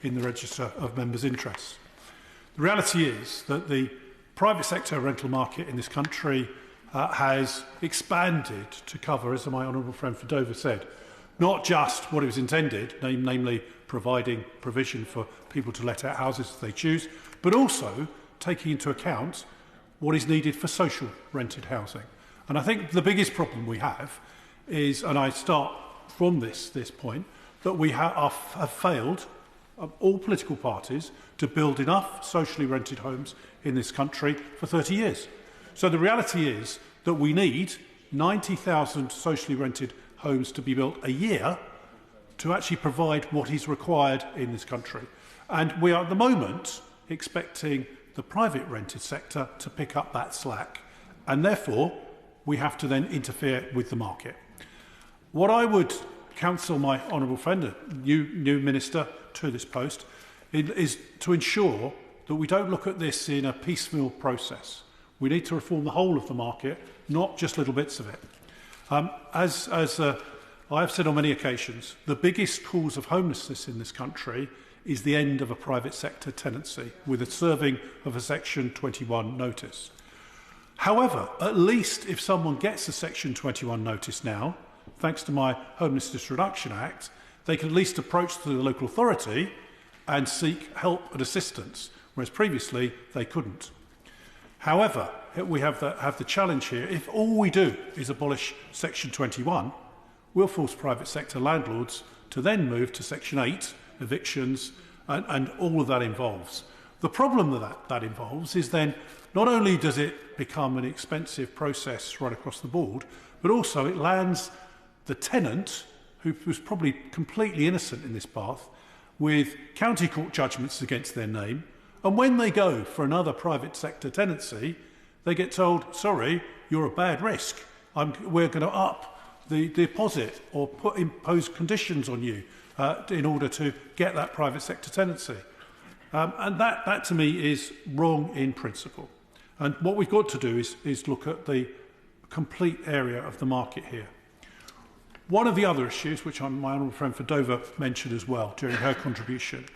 in the register of members' interests. The reality is that the private sector rental market in this country has expanded to cover, as my honourable friend for Dover said, not just what it was intended, namely providing provision for people to let out houses as they choose, but also taking into account what is needed for social rented housing. And I think the biggest problem we have is, and I start from this point, that we have failed, all political parties, to build enough socially rented homes in this country for 30 years. So the reality is that we need 90,000 socially rented homes to be built a year to actually provide what is required in this country. And we are at the moment expecting the private rented sector to pick up that slack. And therefore, we have to then interfere with the market. What I would counsel my honourable friend, new minister to this post, is to ensure that we don't look at this in a piecemeal process. We need to reform the whole of the market, not just little bits of it. As I have said on many occasions, the biggest cause of homelessness in this country is the end of a private sector tenancy with a serving of a Section 21 notice. However, at least if someone gets a Section 21 notice now, thanks to my Homelessness Reduction Act, they can at least approach the local authority and seek help and assistance, whereas previously they couldn't. However, we have the challenge here. If all we do is abolish Section 21, we'll force private sector landlords to then move to Section 8, evictions, and all of that involves. The problem that involves is then not only does it become an expensive process right across the board, but also it lands the tenant, who's probably completely innocent in this path, with county court judgments against their name, and when they go for another private sector tenancy, they get told, sorry, you're a bad risk. We're going to up the deposit or impose conditions on you in order to get that private sector tenancy. And that to me is wrong in principle. And what we've got to do is look at the complete area of the market here. One of the other issues, which my honourable friend for Dover mentioned as well during her contribution,